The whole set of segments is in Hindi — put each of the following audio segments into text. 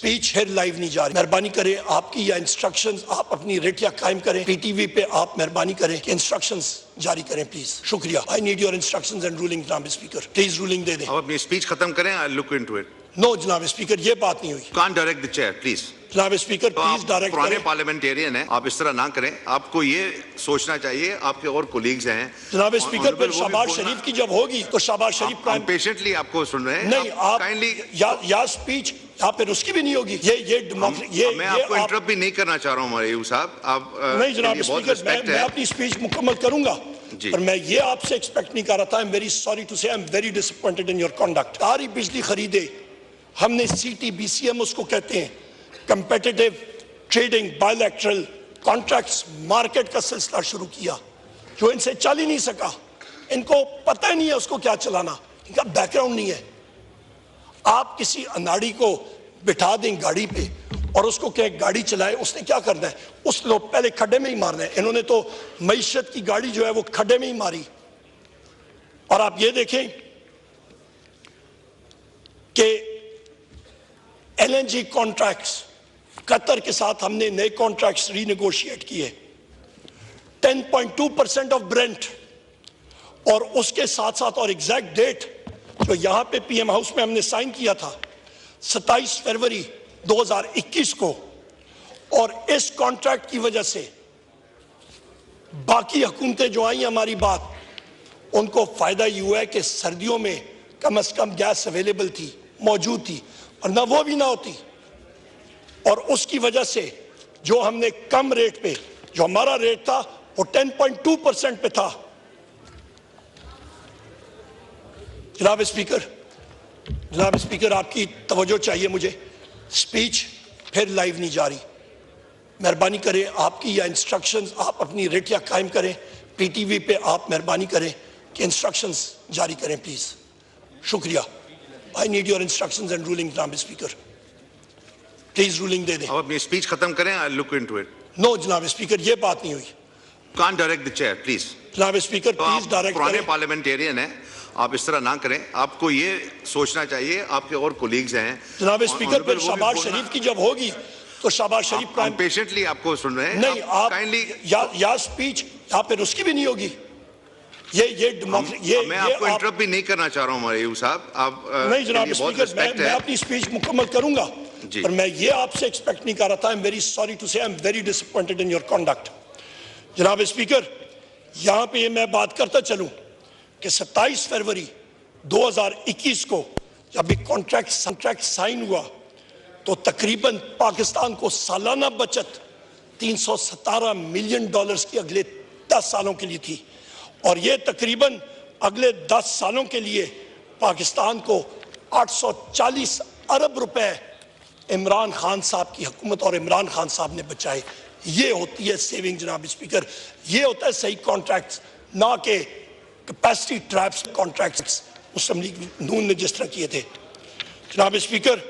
स्पीच फिर लाइव नहीं जा रही। मेहरबानी करें आपकी या इंस्ट्रक्शंस आप अपनी रेटिया कायम करें। पीटीवी पे आप मेहरबानी करें कि इंस्ट्रक्शंस जारी करें प्लीज। शुक्रिया। I need your instructions and ruling जनाब स्पीकर। प्लीज रूलिंग दे दें। अब अपनी स्पीच खत्म करें। I look into it. No जनाब स्पीकर, ये बात नहीं हुई। Can't direct the chair please. जनाब स्पीकर प्लीज डायरेक्ट पुराने करें। पार्लियामेंटेरियन हैं, आप इस तरह ना करें। आपको ये सोचना चाहिए आपके और कोलीग्स हैं। जनाब स्पीकर फिर शहबाज शरीफ की जब होगी तो शहबाज शरीफ प्राइम पेशेंटली आपको सुन रहे हैं। नहीं आप काइंडली या स्पीच या फिर उसकी भी नहीं होगी। मैं आपको इंटरप्ट भी नहीं करना चाह रहा हूँ मरीहू साहब। आप नहीं जनाब स्पीकर, मैं अपनी स्पीच मुकम्मल करूंगा, पर मैं ये आपसे एक्सपेक्ट नहीं कर रहा था। I am very sorry to say, I am very disappointed in your conduct. सारी बिजली खरीदे हमने, CTBCM उसको कहते हैं, competitive trading bilateral contracts, market का सिलसिला शुरू किया जो इनसे चल ही नहीं सका। इनको पता ही नहीं है उसको क्या चलाना, इनका बैकग्राउंड नहीं है। आप किसी अनाड़ी को बिठा दें गाड़ी पे और उसको क्या गाड़ी चलाए, उसने क्या करना है? उस लोग पहले खड्डे में ही मारना है। इन्होंने तो मईशत की गाड़ी जो है वो खड्डे में ही मारी। और आप ये देखें कि LNG कॉन्ट्रैक्ट्स कतर के साथ हमने नए कॉन्ट्रैक्ट्स रीनेगोशिएट किए, 10.2% ऑफ ब्रेंट। और उसके साथ साथ और एग्जैक्ट डेट जो यहां पे PM हाउस में हमने साइन किया था 27 फरवरी 2021 को। और इस कॉन्ट्रैक्ट की वजह से बाकी हुकूमतें जो आई हमारी बात, उनको फायदा ये हुआ है कि सर्दियों में कम से कम गैस अवेलेबल थी, मौजूद थी, और ना वो भी ना होती। और उसकी वजह से जो हमने कम रेट पे, जो हमारा रेट था वो 10.2% पे था। जनाब स्पीकर आपकी तवज्जो चाहिए मुझे। स्पीच फिर लाइव नहीं जा रही। मेहरबानी करें आपकी या इंस्ट्रक्शंस आप अपनी रेटिया कायम करें। पीटीवी पे आप मेहरबानी करें कि इंस्ट्रक्शंस जारी करें प्लीज। शुक्रिया। I need your instructions and ruling जनाब स्पीकर। प्लीज रूलिंग दे दें। अब अपनी स्पीच खत्म करें। I look into it. No जनाब स्पीकर, ये बात नहीं हुई। Can't direct the chair please. जनाब स्पीकर प्लीज डायरेक्ट पुराने करें। पार्लियामेंटेरियन हैं, आप इस तरह ना करें। आपको ये सोचना चाहिए आपके और कोलीग्स हैं। जनाब स्पीकर फिर शहबाज शरीफ की जब होगी तो शहबाज शरीफ प्राइम पेशेंटली आपको सुन रहे हैं। नहीं आप काइंडली या स्पीच या फिर उसकी भी नहीं होगी। मैं आपको इंटरप्ट भी नहीं करना चाह रहा हूँ मरीहू साहब। आप नहीं जनाब स्पीकर, मैं अपनी स्पीच मुकम्मल करूंगा, पर मैं ये आपसे एक्सपेक्ट नहीं कर रहा था। I am very sorry to say, I am very disappointed in your conduct. जनाब स्पीकर, यहां पे मैं बात करता चलूं कि 27 फरवरी 2021 को जब एक कॉन्ट्रैक्ट साइन हुआ तो तकरीबन पाकिस्तान को सालाना बचत $317 मिलियन की अगले 10 सालों के लिए थी। और ये तकरीबन अगले 10 सालों के लिए पाकिस्तान को 840 अरब रुपए इमरान खान साहब की हुकूमत और इमरान खान साहब ने बचाए। ये होती है सेविंग जनाब स्पीकर, ये होता है सही कॉन्ट्रैक्ट्स, ना कि कैपेसिटी ट्रैप्स कॉन्ट्रैक्ट्स मुस्लिम लीग नून ने जिस तरह किए थे। जनाब स्पीकर,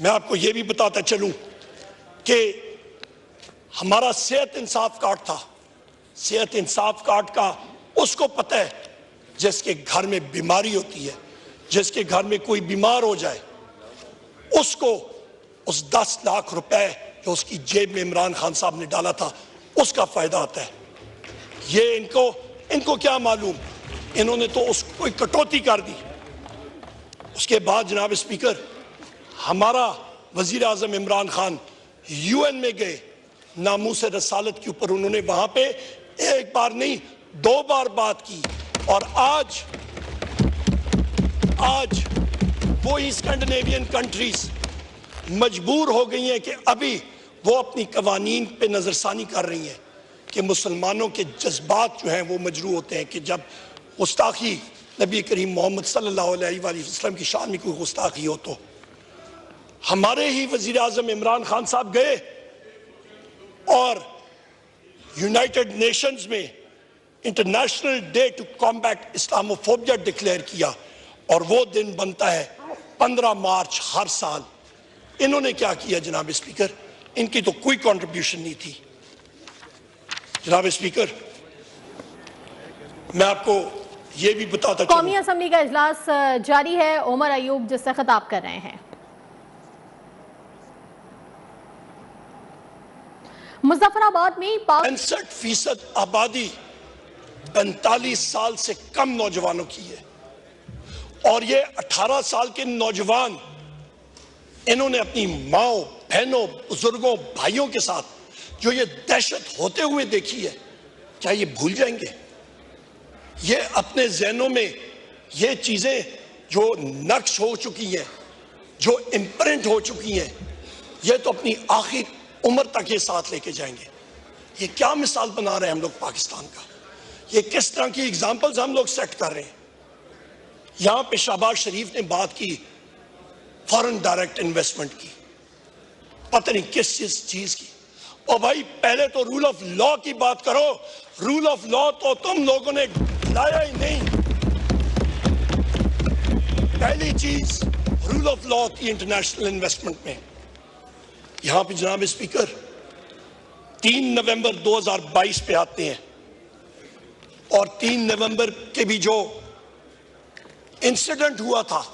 मैं आपको ये भी बताता चलूं कि हमारा सेहत इंसाफ कार्ड था। सेहत इंसाफ कार्ड का उसको पता है जिसके घर में बीमारी होती है, जिसके घर में कोई बीमार हो जाए, उसको उस 10 लाख रुपए जो उसकी जेब में इमरान खान साहब ने डाला था उसका फायदा आता है। ये इनको क्या मालूम, इन्होंने तो उसको कोई कटौती कर दी। उसके बाद जनाब स्पीकर, हमारा वजीर आजम इमरान खान UN में गए, नामूस रसालत के ऊपर उन्होंने वहां पे एक बार नहीं 2 बार बात की। और आज वो स्कैंडिनेवियन कंट्रीज मजबूर हो गई हैं कि अभी वो अपनी कवानीन पे नजरसानी कर रही हैं कि मुसलमानों के जज्बात जो हैं वो मजरू होते हैं कि जब गुस्ताखी नबी करीम मोहम्मद सल्लल्लाहु अलैहि वसल्लम की शान में कोई गुस्ताखी हो तो हमारे ही वजीर आजम इमरान खान साहब गए और यूनाइटेड नेशंस में international day to combat Islamophobia declare किया। और वो दिन बनता है 15 मार्च हर साल। इन्होंने क्या किया जनाब स्पीकर, इनकी तो कोई कंट्रीब्यूशन नहीं थी। जनाब स्पीकर, मैं आपको ये भी बताता चलूं, कौमी असेंबली का इजलास जारी है। उमर अयूब जिससे खिताब कर रहे हैं। मुजफ्फराबाद में 65% आबादी 45 साल से कम नौजवानों की है और ये 18 साल के नौजवान इन्होंने अपनी माओ, बहनों, बुजुर्गों, भाइयों के साथ जो ये दहशत होते हुए देखी है, क्या ये भूल जाएंगे? ये अपने जहनों में ये चीजें जो नक्श हो चुकी हैं, जो इम्प्रिंट हो चुकी हैं, ये तो अपनी आखिर उम्र तक ये साथ लेके जाएंगे। ये क्या मिसाल बना रहे हैं हम लोग पाकिस्तान का? ये किस तरह की एग्जाम्पल्स हम लोग सेट कर रहे हैं? यहां पे शहबाज शरीफ ने बात की फॉरेन डायरेक्ट इन्वेस्टमेंट की, पता नहीं किस चीज की। और भाई पहले तो रूल ऑफ लॉ की बात करो। रूल ऑफ लॉ तो तुम लोगों ने लाया ही नहीं। पहली चीज रूल ऑफ लॉ की इंटरनेशनल इन्वेस्टमेंट में। यहां पे जनाब स्पीकर 3 नवंबर 2022 पे आते हैं और 3 नवंबर के भी जो इंसिडेंट हुआ था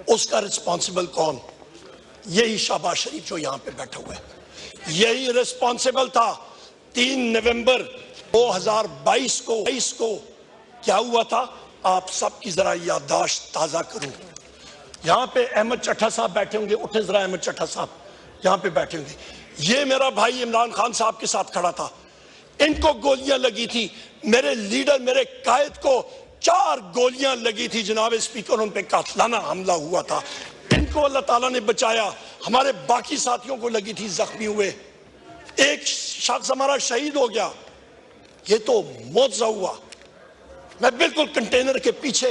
उसका रिस्पॉन्सिबल कौन? यही शहबाज शरीफ जो यहां पे बैठा हुआ है, यही रिस्पॉन्सिबल था। 3 नवंबर 2022 को क्या हुआ था? आप सबकी जरा याददाश्त ताजा करूं। यहां पे अहमद चट्टा साहब बैठे होंगे, उठे जरा अहमद चट्टा साहब यहां पे बैठे होंगे। ये मेरा भाई इमरान खान साहब के साथ खड़ा था, इनको गोलियां लगी थी। मेरे लीडर, मेरे कायद को 4 गोलियां लगी थी जनाब स्पीकर, उन पे कातलाना हमला हुआ था। इनको अल्लाह ताला ने बचाया, हमारे बाकी साथियों को लगी थी, जख्मी हुए। एक शख्स हमारा शहीद हो गया। ये तो मौजज़ा हुआ। मैं बिल्कुल कंटेनर के पीछे,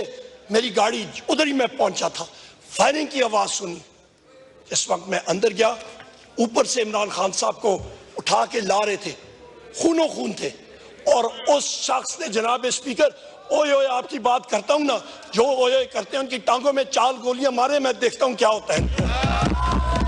मेरी गाड़ी उधर ही मैं पहुंचा था, फायरिंग की आवाज सुनी। इस वक्त मैं अंदर गया, ऊपर से इमरान खान साहब को उठा के ला रहे थे, खूनो खून थे। और उस शख्स ने जनाब स्पीकर ओए ओए आपकी बात करता हूं ना, जो ओए ओए करते हैं उनकी टांगों में 4 गोलियां मारे, मैं देखता हूं क्या होता है।